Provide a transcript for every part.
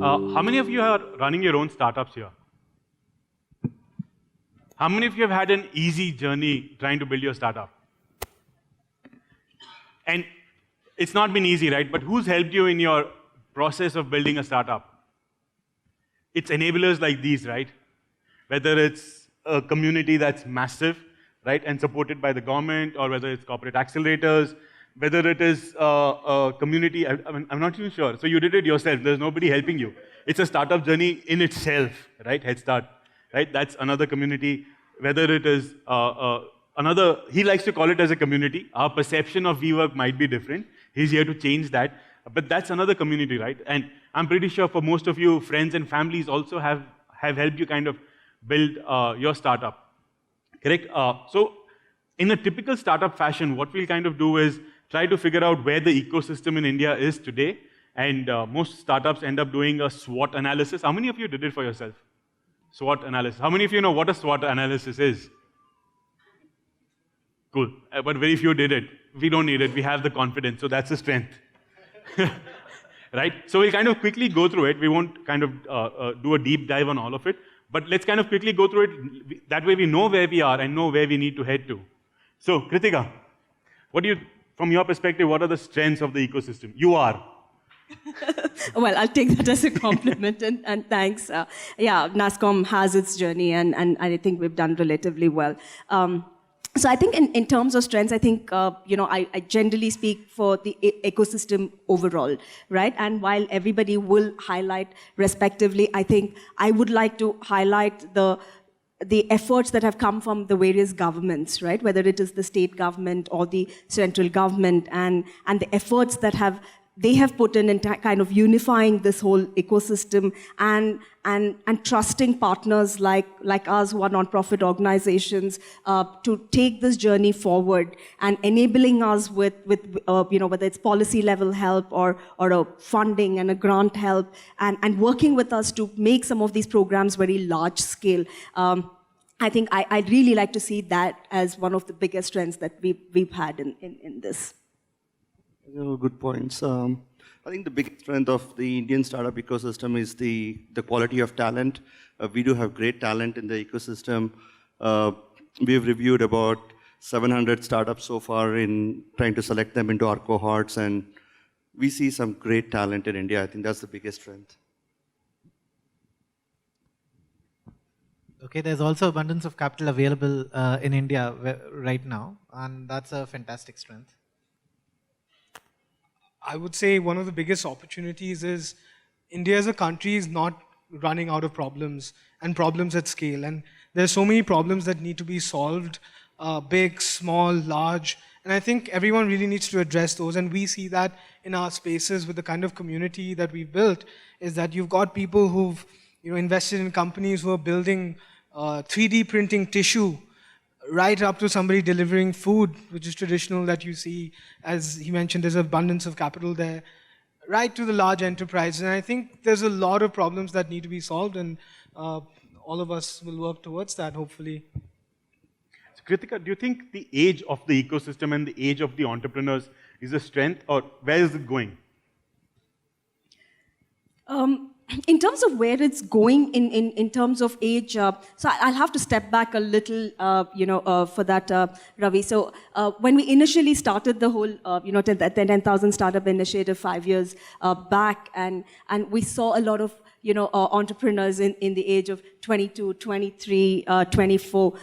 How many of you are running your own startups here? How many of you have had an easy journey trying to build your startup? And it's not been easy, right? But who's helped you in your process of building a startup? It's enablers like these, right? Whether it's a community that's massive, right, and supported by the government, or whether it's corporate accelerators, whether it is a community, I'm not even sure. So you did it yourself. There's nobody helping you. It's a startup journey in itself, right? Headstart, right? That's another community. Whether it is another, he likes to call it as a community. Our perception of WeWork might be different. He's here to change that. But that's another community, right? And I'm pretty sure for most of you, friends and families also have helped you kind of build your startup. Correct? So in a typical startup fashion, what we'll kind of do is try to figure out where the ecosystem in India is today. And most startups end up doing a SWOT analysis. How many of you did it for yourself? SWOT analysis. How many of you know what a SWOT analysis is? Cool. But very few did it. We don't need it. We have the confidence. So that's a strength. Right? So we'll kind of quickly go through it. We won't kind of do a deep dive on all of it. But let's kind of quickly go through it. That way we know where we are and know where we need to head to. So, Kritika, from your perspective, what are the strengths of the ecosystem? You are. Well, I'll take that as a compliment, and thanks. Yeah, Nasscom has its journey, and I think we've done relatively well. So I think in terms of strengths, I think, I generally speak for the ecosystem overall, right? And while everybody will highlight respectively, I think I would like to highlight the efforts that have come from the various governments, right? Whether it is the state government or the central government, and the efforts that they have put in kind of unifying this whole ecosystem and trusting partners like us who are non-profit organizations to take this journey forward and enabling us with whether it's policy level help or a funding and a grant help and working with us to make some of these programs very large scale. I think I'd really like to see that as one of the biggest strengths that we've had in this. Good points. I think the big strength of the Indian startup ecosystem is the quality of talent. We do have great talent in the ecosystem. We've reviewed about 700 startups so far in trying to select them into our cohorts, and we see some great talent in India. I think that's the biggest strength. Okay, there's also abundance of capital available in India right now, and that's a fantastic strength. I would say one of the biggest opportunities is India as a country is not running out of problems and problems at scale. And there's so many problems that need to be solved, big, small, large. And I think everyone really needs to address those. And we see that in our spaces with the kind of community that we've built, is that you've got people who've invested in companies who are building 3D printing tissue, right up to somebody delivering food, which is traditional that you see. As he mentioned, there's abundance of capital there, right to the large enterprise. And I think there's a lot of problems that need to be solved, and all of us will work towards that, hopefully. So, Kritika, do you think the age of the ecosystem and the age of the entrepreneurs is a strength, or where is it going? In terms of where it's going in terms of age, so I'll have to step back a little, for that, Ravi. So when we initially started the whole, the 10,000 startup initiative 5 years back, and we saw a lot of, entrepreneurs in the age of 22, 23, 24.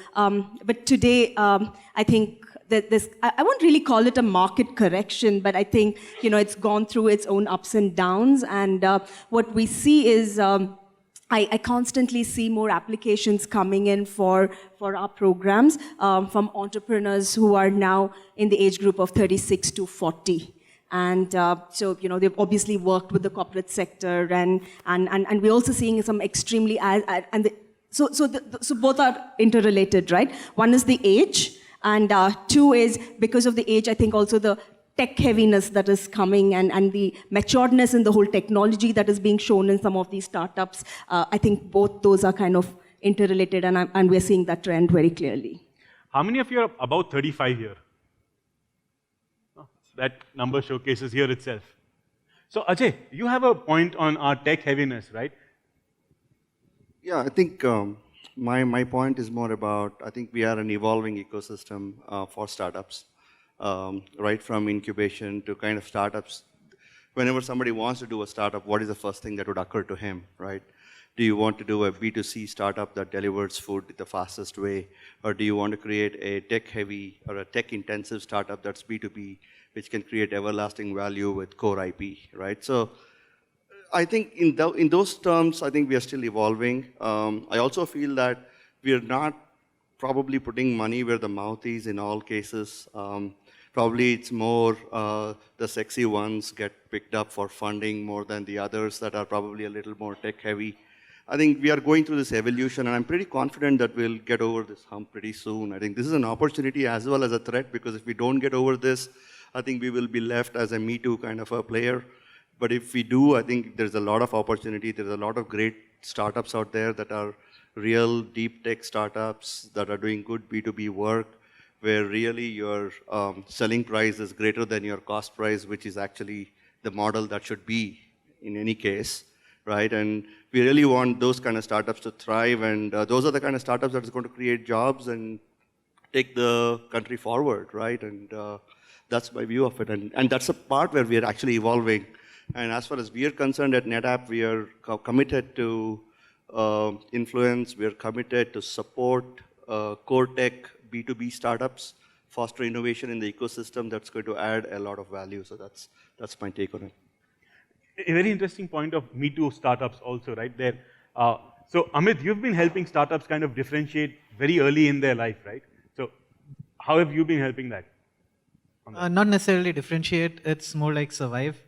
But today, I think that I won't really call it a market correction, but I think, it's gone through its own ups and downs. And what we see is, I constantly see more applications coming in for our programs from entrepreneurs who are now in the age group of 36 to 40. And so, they've obviously worked with the corporate sector, and we're also seeing some extremely, so both are interrelated, right? One is the age, and two is, because of the age, I think also the tech heaviness that is coming and the maturedness in the whole technology that is being shown in some of these startups. I think both those are kind of interrelated, and we're seeing that trend very clearly. How many of you are about 35 here? That number showcases here itself. So Ajay, you have a point on our tech heaviness, right? Yeah, I think my point is more about, I think we are an evolving ecosystem for startups, right from incubation to kind of startups. Whenever somebody wants to do a startup, what is the first thing that would occur to him, right? Do you want to do a B2C startup that delivers food the fastest way? Or do you want to create a tech-heavy or a tech-intensive startup that's B2B, which can create everlasting value with core IP, right? So I think in those terms, I think we are still evolving. I also feel that we are not probably putting money where the mouth is in all cases. Probably it's more the sexy ones get picked up for funding more than the others that are probably a little more tech-heavy. I think we are going through this evolution, and I'm pretty confident that we'll get over this hump pretty soon. I think this is an opportunity as well as a threat, because if we don't get over this, I think we will be left as a Me Too kind of a player. But if we do, I think there's a lot of opportunity. There's a lot of great startups out there that are real deep tech startups that are doing good B2B work, where really your selling price is greater than your cost price, which is actually the model that should be in any case, right? And we really want those kind of startups to thrive, and those are the kind of startups that is going to create jobs and take the country forward, right? And that's my view of it. And that's a part where we are actually evolving. And as far as we are concerned at NetApp, we are committed to influence, we are committed to support core tech B2B startups, foster innovation in the ecosystem that's going to add a lot of value. So that's my take on it. A very interesting point of Me Too startups also, right there. So Amit, you've been helping startups kind of differentiate very early in their life, right? So how have you been helping that? Not necessarily differentiate, it's more like survive.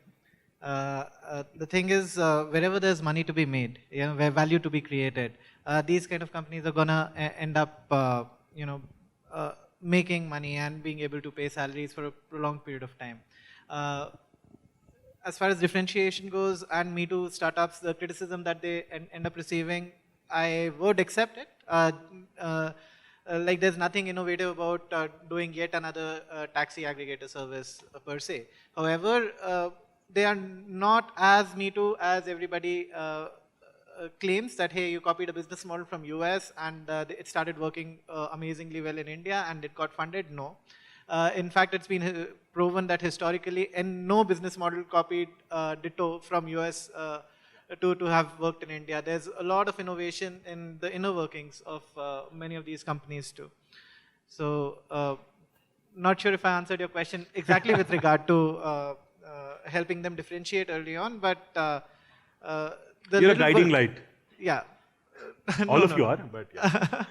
The thing is, wherever there's money to be made, where value to be created, these kind of companies are gonna end up, making money and being able to pay salaries for a prolonged period of time. As far as differentiation goes and Me Too startups, the criticism that they end up receiving, I would accept it. Like there's nothing innovative about doing yet another taxi aggregator service per se. However, they are not as Me Too as everybody claims that, hey, you copied a business model from US and it started working amazingly well in India and it got funded. No. In fact, it's been proven that historically, and no business model copied ditto from US to have worked in India. There's a lot of innovation in the inner workings of many of these companies too. So, not sure if I answered your question exactly with regard to helping them differentiate early on, but you're a guiding light. Yeah. All of you are, but yeah.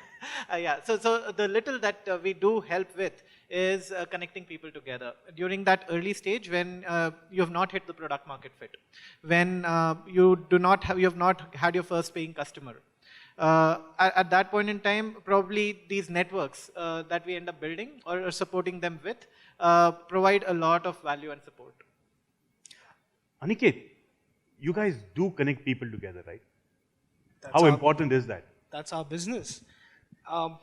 Yeah. So the little that we do help with is connecting people together during that early stage when you have not hit the product market fit, when you have not had your first paying customer. At that point in time, probably these networks that we end up building or supporting them with provide a lot of value and support. Aniket, you guys do connect people together, right? That's How important is that? That's our business. So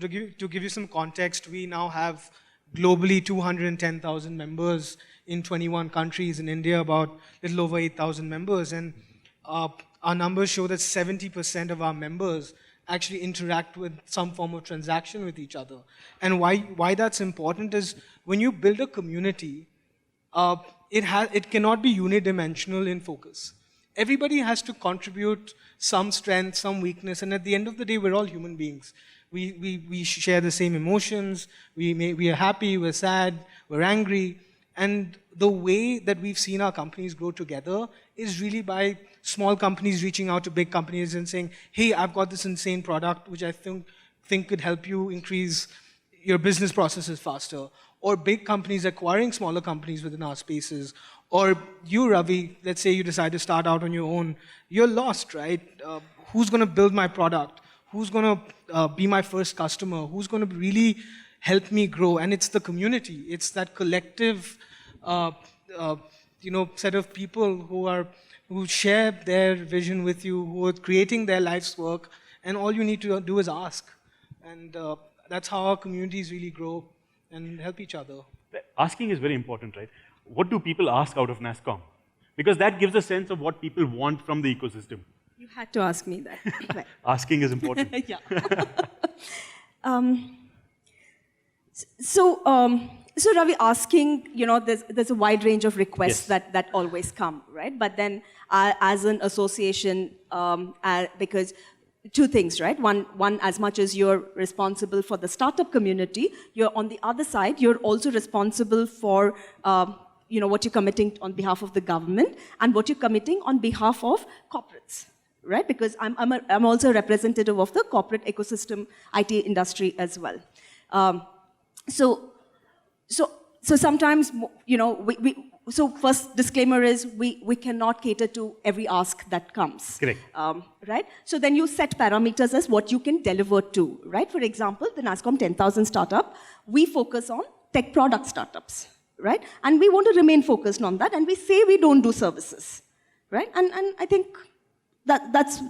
to give you some context, we now have globally 210,000 members in 21 countries. In India, about a little over 8,000 members. And our numbers show that 70% of our members actually interact with some form of transaction with each other. And why that's important is when you build a community, it cannot be unidimensional in focus. Everybody has to contribute some strength, some weakness, and at the end of the day, we're all human beings. We share the same emotions. We are happy, we're sad, we're angry, and the way that we've seen our companies grow together is really by small companies reaching out to big companies and saying, "Hey, I've got this insane product which I think could help you increase your business processes faster," or big companies acquiring smaller companies within our spaces. Or you, Ravi, let's say you decide to start out on your own. You're lost, right? Who's going to build my product? Who's going to be my first customer? Who's going to really help me grow? And it's the community. It's that collective, set of people who share their vision with you, who are creating their life's work, and all you need to do is ask. And that's how our communities really grow and help each other. Asking is very important, right? what do people ask out of Nasscom? Because that gives a sense of what people want from the ecosystem. You had to ask me that. Right. Asking is important. Yeah. So Ravi, asking, there's a wide range of requests Yes. that always come, right? But then as an association, because two things, right? One, as much as you're responsible for the startup community, you're on the other side, you're also responsible for what you're committing on behalf of the government and what you're committing on behalf of corporates, right? Because I'm also a representative of the corporate ecosystem IT industry as well. So sometimes, so first disclaimer is we cannot cater to every ask that comes. Correct. Right? So then you set parameters as what you can deliver to, right? For example, the Nasscom 10,000 startup, we focus on tech product startups, right? And we want to remain focused on that, and we say we don't do services, right? And I think that's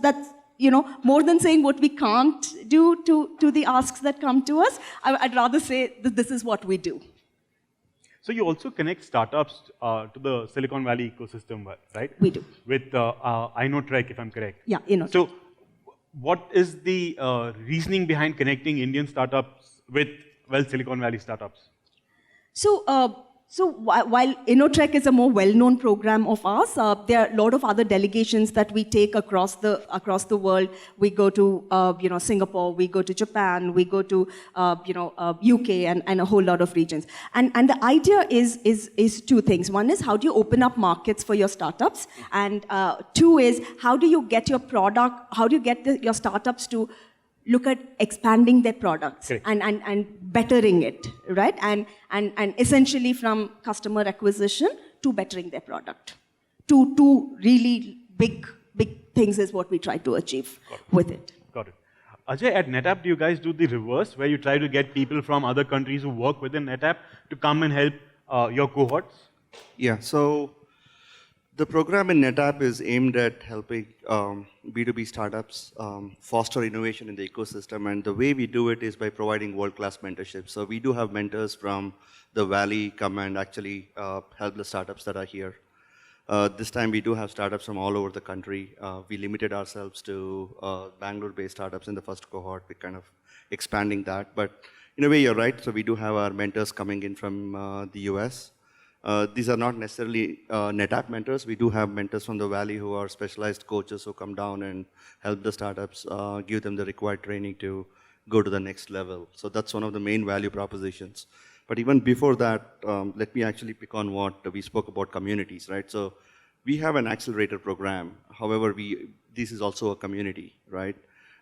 more than saying what we can't do to the asks that come to us, I'd rather say that this is what we do. So you also connect startups to the Silicon Valley ecosystem, right? We do. With iKnowTrek, if I'm correct. Yeah, iKnowTrek. So what is the reasoning behind connecting Indian startups with, Silicon Valley startups? So while iKnowTrek is a more well-known program of ours, there are a lot of other delegations that we take across the world. We go to Singapore, we go to Japan, we go to UK and a whole lot of regions. And the idea is two things. One is how do you open up markets for your startups, and two is how do you get your product, how do you get your startups to look at expanding their products and bettering it, right? And essentially from customer acquisition to bettering their product. Two really big things is what we try to achieve with it. Got it. Ajay, at NetApp, do you guys do the reverse, where you try to get people from other countries who work within NetApp to come and help your cohorts? Yeah, so the program in NetApp is aimed at helping B2B startups foster innovation in the ecosystem, and the way we do it is by providing world-class mentorship. So we do have mentors from the Valley come and actually help the startups that are here. This time we do have startups from all over the country. We limited ourselves to Bangalore-based startups in the first cohort. We're kind of expanding that, but in a way you're right. So we do have our mentors coming in from the US. These are not necessarily NetApp mentors. We do have mentors from the Valley who are specialized coaches who come down and help the startups, give them the required training to go to the next level. So that's one of the main value propositions. But even before that, let me actually pick on what we spoke about communities, right? So we have an accelerator program. However, this is also a community, right?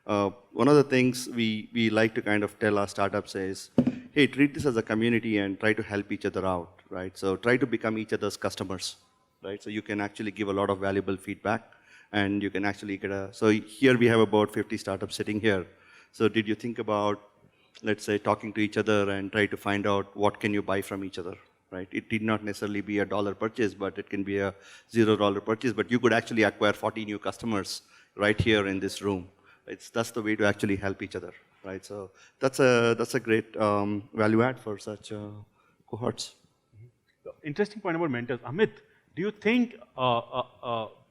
One of the things we like to kind of tell our startups is, hey, treat this as a community and try to help each other out, right? So try to become each other's customers, right? So you can actually give a lot of valuable feedback, and you can actually get so here we have about 50 startups sitting here. So did you think about, let's say, talking to each other and try to find out what can you buy from each other, right? It did not necessarily be a $1 purchase, but it can be a $0 purchase, but you could actually acquire 40 new customers right here in this room. That's the way to actually help each other, right? So that's a great value add for such cohorts. Interesting point about mentors. Amit, do you think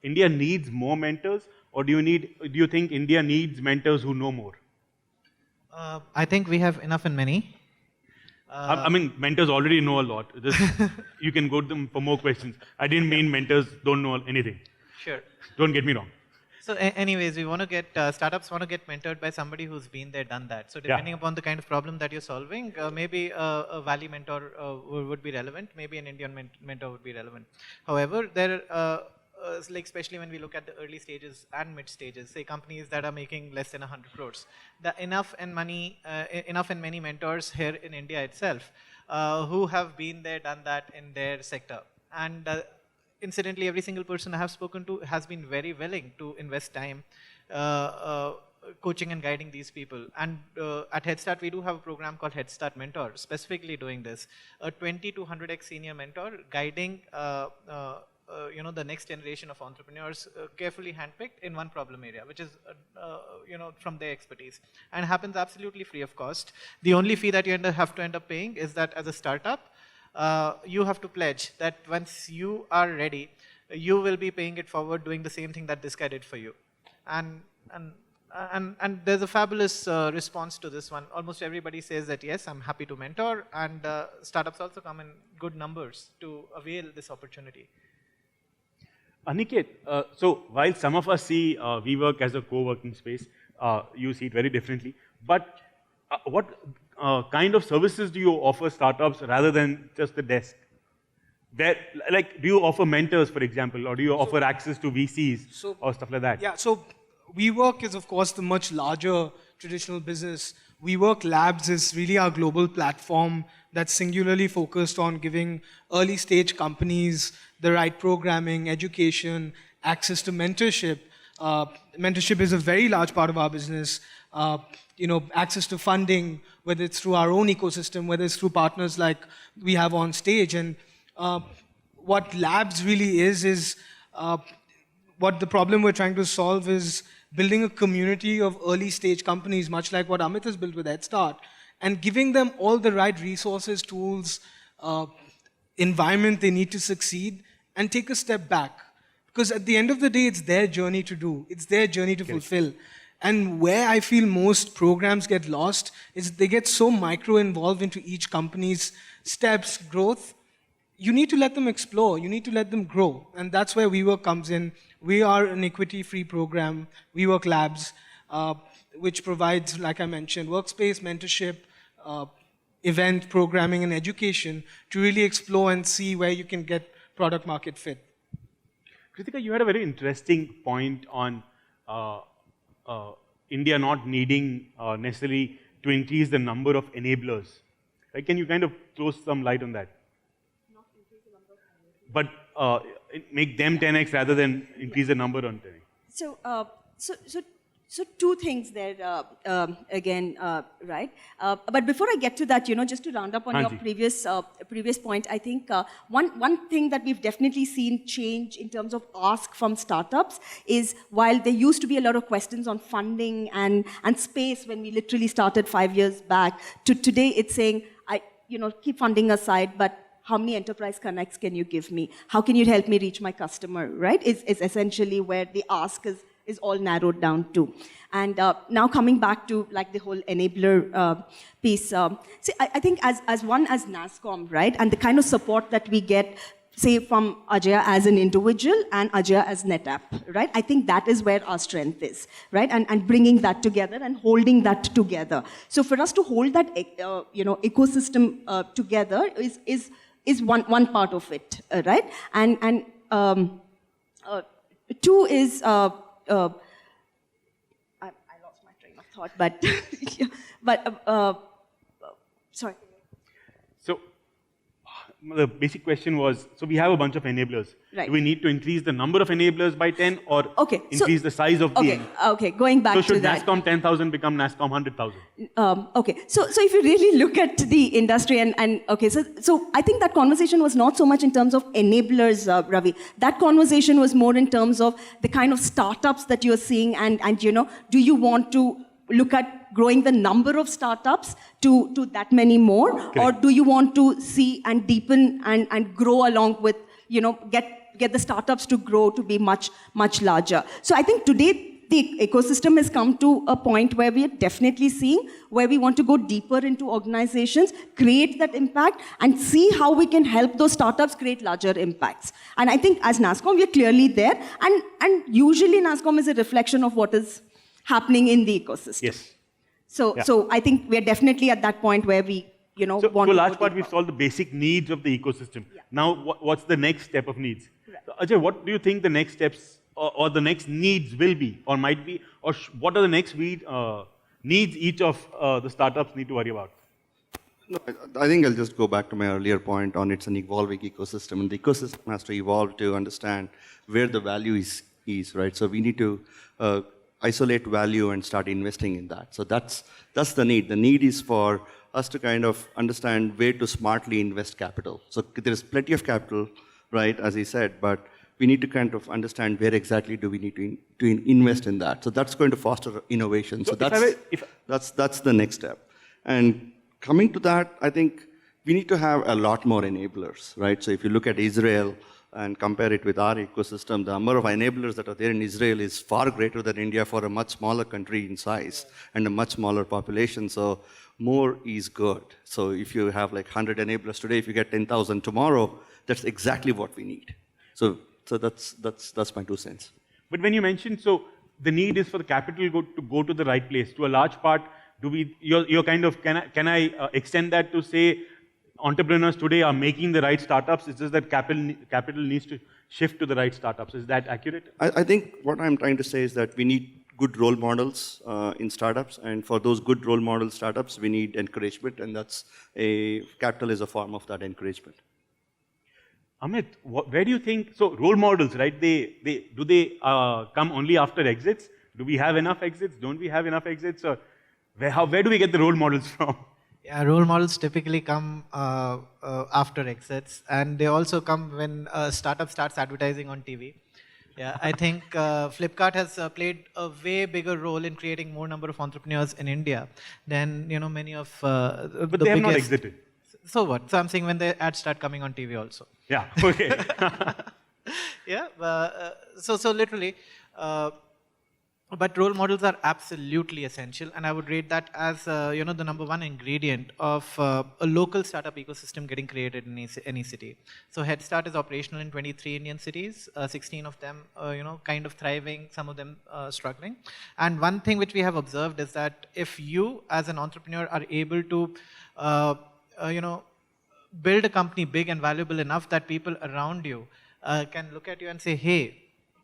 India needs more mentors, or do you think India needs mentors who know more? I think we have enough and many. I mean, mentors already know a lot. You can go to them for more questions. I didn't mean mentors don't know anything. Sure. Don't get me wrong. So anyways, we want to get, startups want to get mentored by somebody who's been there, done that. So depending upon the kind of problem that you're solving, maybe a Valley mentor would be relevant, maybe an Indian mentor would be relevant. However, there like especially when we look at the early stages and mid stages, say companies that are making less than 100 crores, enough and many mentors here in India itself who have been there, done that in their sector. And incidentally, every single person I have spoken to has been very willing to invest time coaching and guiding these people. And at Headstart, we do have a program called Headstart Mentor, specifically doing this. A 20 to 100x senior mentor guiding the next generation of entrepreneurs, carefully handpicked in one problem area, which is from their expertise, and happens absolutely free of cost. The only fee that you have to end up paying is that as a startup, you have to pledge that once you are ready, you will be paying it forward, doing the same thing that this guy did for you. And there's a fabulous response to this one. Almost everybody says that, yes, I'm happy to mentor, and startups also come in good numbers to avail this opportunity. Aniket, so while some of us see WeWork as a co-working space, you see it very differently. But what kind of services do you offer startups rather than just the desk? Do you offer mentors, for example, or do you offer access to VCs or stuff like that? Yeah, so WeWork is, of course, the much larger traditional business. WeWork Labs is really our global platform that's singularly focused on giving early stage companies the right programming, education, access to mentorship. Mentorship is a very large part of our business. Access to funding, whether it's through our own ecosystem, whether it's through partners like we have on stage. And what Labs really is what the problem we're trying to solve is building a community of early stage companies, much like what Amit has built with Headstart, and giving them all the right resources, tools, environment they need to succeed, and take a step back. Because at the end of the day, it's their journey to do. It's their journey to fulfill. And where I feel most programs get lost is they get so micro-involved into each company's steps, growth. You need to let them explore. You need to let them grow. And that's where WeWork comes in. We are an equity-free program, WeWork Labs, which provides, like I mentioned, workspace, mentorship, event programming, and education to really explore and see where you can get product market fit. Kritika, you had a very interesting point on India not needing necessarily to increase the number of enablers. Right? Can you kind of throw some light on that? Not increase the number of enablers. But make them 10x rather than increase the number on 10x. So two things there again, right? But before I get to that, just to round up on your previous point, I think one thing that we've definitely seen change in terms of ask from startups is while there used to be a lot of questions on funding and space when we literally started 5 years back, to today it's saying, keep funding aside, but how many enterprise connects can you give me? How can you help me reach my customer, right? Is essentially where the ask is all narrowed down to. And now coming back to like the whole enabler piece. See, I think as Nasscom, right? And the kind of support that we get, say from Ajeya as an individual and Ajeya as NetApp, right? I think that is where our strength is, right? And bringing that together and holding that together. So for us to hold that, ecosystem together is one part of it, right? And two is, I lost my train of thought, but sorry. So the basic question was, so we have a bunch of enablers. Right. Do we need to increase the number of enablers by 10 or increase the size of the Okay, going back to that. So should Nasscom 10,000 become Nasscom 100,000? So if you really look at the industry so I think that conversation was not so much in terms of enablers, Ravi. That conversation was more in terms of the kind of startups that you're seeing and do you want to look at growing the number of startups to that many more? Correct. Or do you want to see and deepen and grow along with, get the startups to grow to be much, much larger? So I think today the ecosystem has come to a point where we are definitely seeing where we want to go deeper into organizations, create that impact, and see how we can help those startups create larger impacts. And I think as Nasscom, we are clearly there. And usually Nasscom is a reflection of what is happening in the ecosystem. Yes. So I think we are definitely at that point where we, want to to a large go part, deeper. we've solved the basic needs of the ecosystem. Yeah. Now, what's the next step of needs? Right. So, Ajay, what do you think the next steps or the next needs will be or might be? Or what are the next needs each of the startups need to worry about? No, I think I'll just go back to my earlier point on it's an evolving ecosystem, and the ecosystem has to evolve to understand where the value is, right? So we need to isolate value and start investing in that. So that's the need. The need is for us to kind of understand where to smartly invest capital. So there's plenty of capital, right, as he said, but we need to kind of understand where exactly do we need to invest in that. So that's going to foster innovation. So that's the next step. And coming to that, I think we need to have a lot more enablers, right? So if you look at Israel and compare it with our ecosystem, the number of enablers that are there in Israel is far greater than India for a much smaller country in size and a much smaller population. So more is good. So if you have like 100 enablers today, if you get 10,000 tomorrow, that's exactly what we need. So that's my 2 cents. But when you mentioned, so the need is for the capital to go to the right place. To a large part, you're kind of, can I extend that to say entrepreneurs today are making the right startups? It's just that capital needs to shift to the right startups. Is that accurate? I think what I'm trying to say is that we need good role models in startups, and for those good role model startups, we need encouragement, and capital is a form of that encouragement. Amit, where do you think, so role models, right, do they come only after exits? Do we have enough exits? Don't we have enough exits? Or where do we get the role models from? Yeah, role models typically come after exits, and they also come when a startup starts advertising on TV. Yeah, I think Flipkart has played a way bigger role in creating more number of entrepreneurs in India than many of But they have not exited. So what? So I'm saying when the ads start coming on TV also. Yeah. Okay. Yeah. So literally. But role models are absolutely essential, and I would rate that as the number 1 ingredient of a local startup ecosystem getting created in any city. So Headstart is operational in 23 Indian cities, 16 of them kind of thriving, some of them struggling. And one thing which we have observed is that if you as an entrepreneur are able to build a company big and valuable enough that people around you can look at you and say, hey,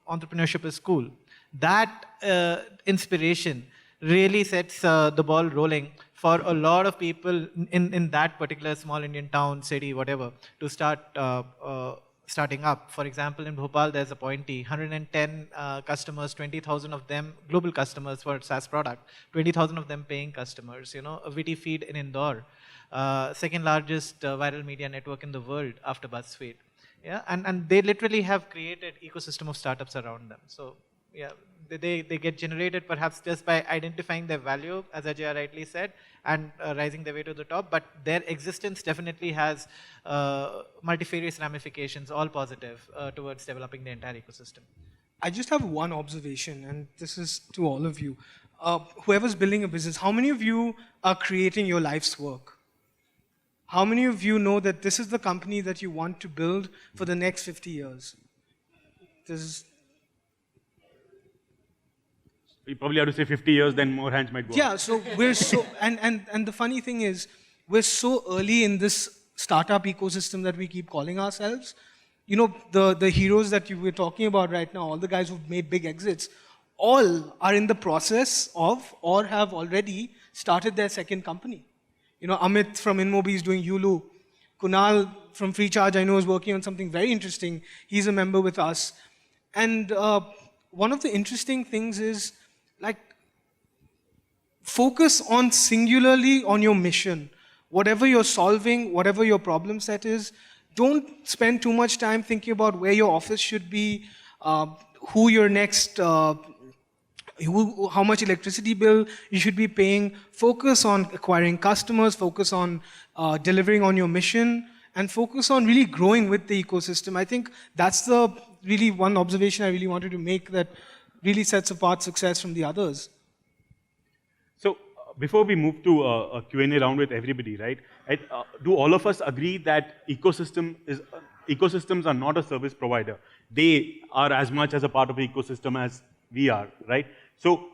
entrepreneurship is cool. That inspiration really sets the ball rolling for a lot of people in that particular small Indian town, city, whatever, to starting up. For example, in Bhopal, there's a Pointy, 110 customers, 20,000 of them global customers for SaaS product, 20,000 of them paying customers. A witty feed in Indore, second largest viral media network in the world after BuzzFeed. Yeah, and they literally have created ecosystem of startups around them. So yeah, they get generated perhaps just by identifying their value, as Ajeya rightly said, and rising their way to the top. But their existence definitely has multifarious ramifications, all positive, towards developing the entire ecosystem. I just have one observation, and this is to all of you. Whoever's building a business, how many of you are creating your life's work? How many of you know that this is the company that you want to build for the next 50 years? You probably have to say 50 years, then more hands might go Yeah, up. so we're so, and the funny thing is, we're so early in this startup ecosystem that we keep calling ourselves. The heroes that you were talking about right now, all the guys who've made big exits, all are in the process of or have already started their second company. Amit from InMobi is doing Yulu. Kunal from FreeCharge, I know, is working on something very interesting. He's a member with us. And one of the interesting things is, focus on singularly on your mission. Whatever you're solving, whatever your problem set is, don't spend too much time thinking about where your office should be, who your next, how much electricity bill you should be paying. Focus on acquiring customers, focus on delivering on your mission, and focus on really growing with the ecosystem. I think that's the really one observation I really wanted to make that really sets apart success from the others. So before we move to a Q&A round with everybody, right? Do all of us agree that ecosystems are not a service provider? They are as much as a part of the ecosystem as we are, right? So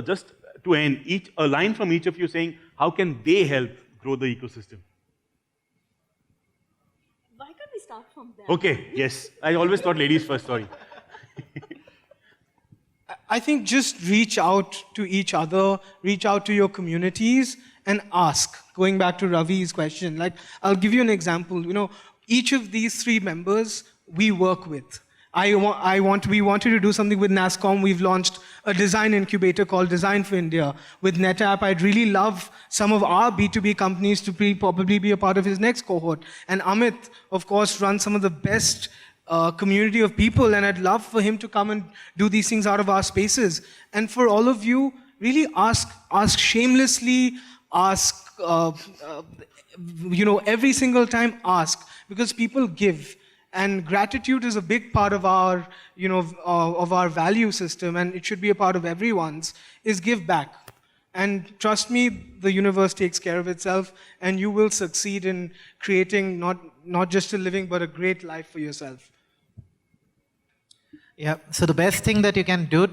just to end, a line from each of you saying, how can they help grow the ecosystem? Why can't we start from there? Okay, yes. I always thought ladies first, sorry. I think just reach out to each other, reach out to your communities and ask. Going back to Ravi's question, I'll give you an example. Each of these 3 members we work with. We wanted to do something with Nasscom. We've launched a design incubator called Design for India. With NetApp, I'd really love some of our B2B companies to probably be a part of his next cohort. And Amit, of course, runs some of the best community of people, and I'd love for him to come and do these things out of our spaces. And for all of you, really ask shamelessly, ask, every single time ask, because people give. And gratitude is a big part of our, of our value system, and it should be a part of everyone's, is give back. And trust me, the universe takes care of itself, and you will succeed in creating not just a living, but a great life for yourself. Yeah, so the best thing that you can do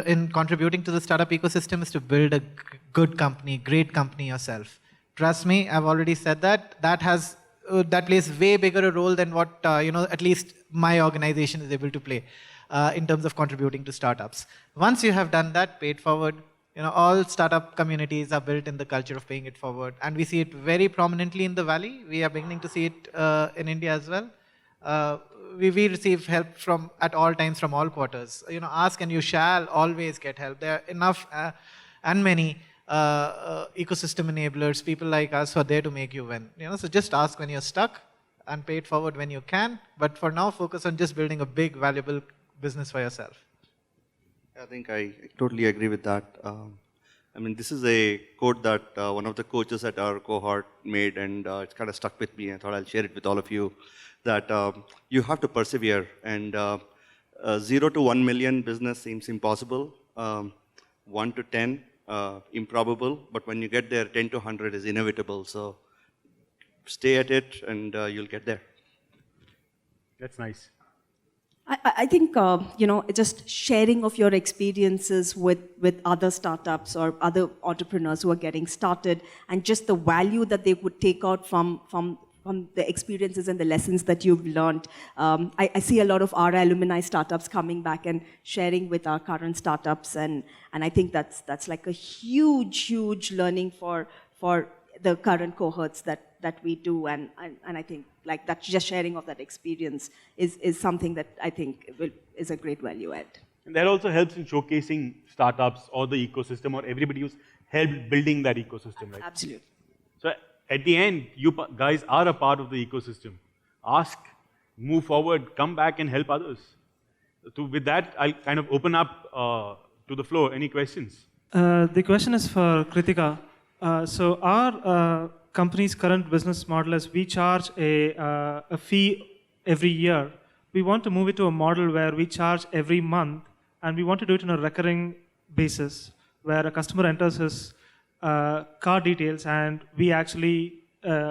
in contributing to the startup ecosystem is to build a good company, great company yourself. Trust me, I've already said that. That plays way bigger a role than what at least my organization is able to play in terms of contributing to startups. Once you have done that, pay it forward. All startup communities are built in the culture of paying it forward, and we see it very prominently in the Valley. We are beginning to see it in India as well. We receive help at all times from all quarters. Ask and you shall always get help. There are enough and many ecosystem enablers, people like us who are there to make you win. So just ask when you're stuck and pay it forward when you can. But for now, focus on just building a big, valuable business for yourself. I think I totally agree with that. This is a quote that one of the coaches at our cohort made, and it's kind of stuck with me. I thought I'll share it with all of you, that you have to persevere. And 0 to 1 million business seems impossible. 1 to 10, improbable. But when you get there, 10 to 100 is inevitable. So stay at it, and you'll get there. That's nice. I think, just sharing of your experiences with other startups or other entrepreneurs who are getting started, and just the value that they would take out from the experiences and the lessons that you've learned. I see a lot of our alumni startups coming back and sharing with our current startups, and I think that's like a huge learning for the current cohorts that we do, and I think like that, just sharing of that experience is something that I think is a great value add. And that also helps in showcasing startups or the ecosystem or everybody who's helped building that ecosystem, right? Absolutely. So at the end, you guys are a part of the ecosystem. Ask, move forward, come back and help others. So with that, I'll kind of open up to the floor. Any questions? The question is for Kritika. So our company's current business model is we charge a fee every year. We want to move it to a model where we charge every month, and we want to do it on a recurring basis, where a customer enters his card details, and we actually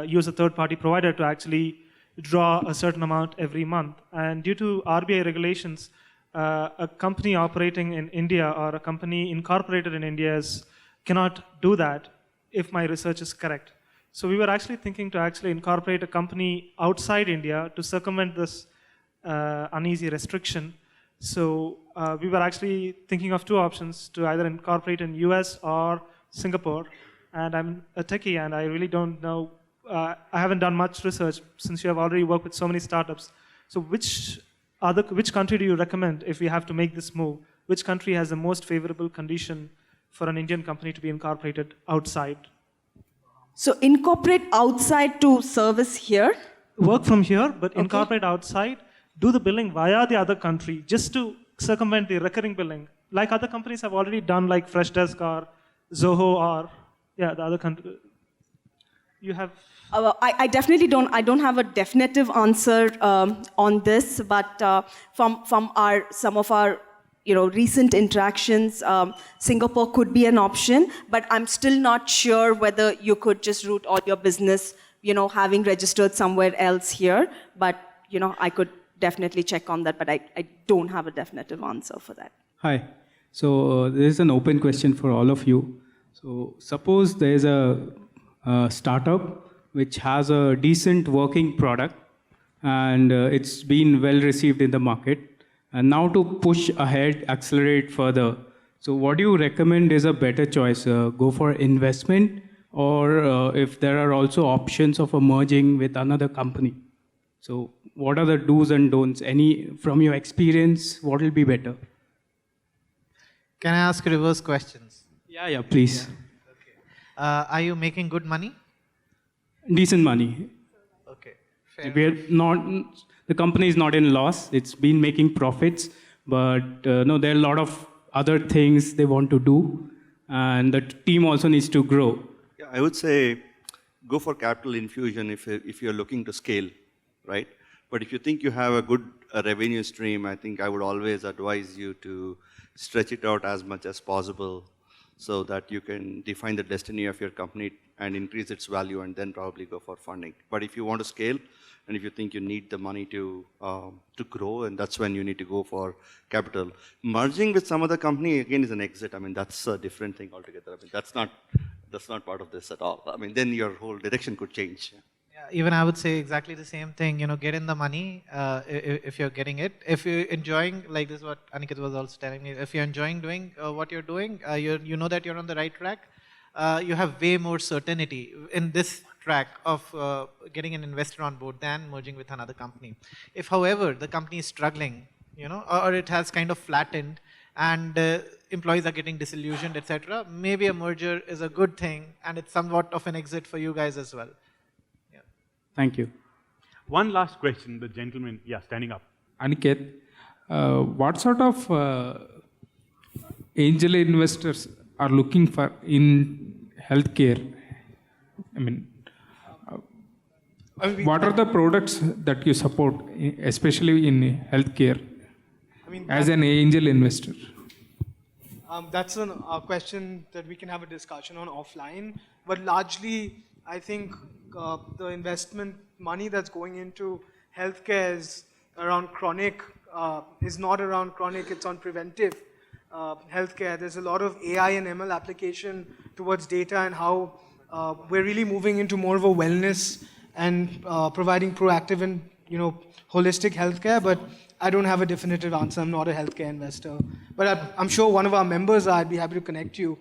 use a third-party provider to actually draw a certain amount every month. And due to RBI regulations, a company operating in India or a company incorporated in India cannot do that, if my research is correct. So we were actually thinking to actually incorporate a company outside India to circumvent this uneasy restriction. So we were actually thinking of two options, to either incorporate in US or Singapore. And I'm a techie, and I really don't know. I haven't done much research since you have already worked with so many startups. So which country do you recommend if we have to make this move? Which country has the most favorable condition for an Indian company to be incorporated outside? So incorporate outside to service here? Work from here, but incorporate outside, do the billing via the other country, just to circumvent the recurring billing. Like other companies have already done, like Freshdesk or Zoho or, the other country. You have... I definitely don't have a definitive answer on this, but from some of our recent interactions, Singapore could be an option, but I'm still not sure whether you could just route all your business, having registered somewhere else here. But, I could definitely check on that, but I don't have a definitive answer for that. Hi. So there is an open question for all of you. So suppose there is a startup which has a decent working product, and it's been well received in the market. And now to push ahead, accelerate further. So what do you recommend is a better choice? Go for investment, or if there are also options of merging with another company? So what are the do's and don'ts? From your experience, what will be better? Can I ask reverse questions? Yeah, please. Okay. Are you making good money? Decent money. Okay. The company is not in loss. It's been making profits, but there are a lot of other things they want to do, and the team also needs to grow. Yeah, I would say go for capital infusion if you're looking to scale, right? But if you think you have a good revenue stream, I think I would always advise you to stretch it out as much as possible so that you can define the destiny of your company and increase its value and then probably go for funding. But if you want to scale and if you think you need the money to grow, and that's when you need to go for capital. Merging with some other company, again, is an exit. I mean, that's a different thing altogether. I mean, that's not part of this at all. I mean, then your whole direction could change. Yeah, even I would say exactly the same thing. Get in the money if you're getting it. If you're enjoying, like this is what Aniket was also telling me, if you're enjoying doing what you're doing, you know that you're on the right track, you have way more certainty in this track of getting an investor on board than merging with another company. If, however, the company is struggling, or it has kind of flattened and employees are getting disillusioned, etc., maybe a merger is a good thing and it's somewhat of an exit for you guys as well. Thank you. One last question, the gentleman, standing up. Aniket, what sort of angel investors are looking for in healthcare? I mean, what are the products that you support, especially in healthcare, as an angel investor? That's a question that we can have a discussion on offline. But largely, I think the investment money that's going into healthcare is around chronic, is not around chronic, it's on preventive healthcare. There's a lot of AI and ML application towards data and how we're really moving into more of a wellness and providing proactive and holistic healthcare. But I don't have a definitive answer. I'm not a healthcare investor. But I'm sure one of our members, I'd be happy to connect you.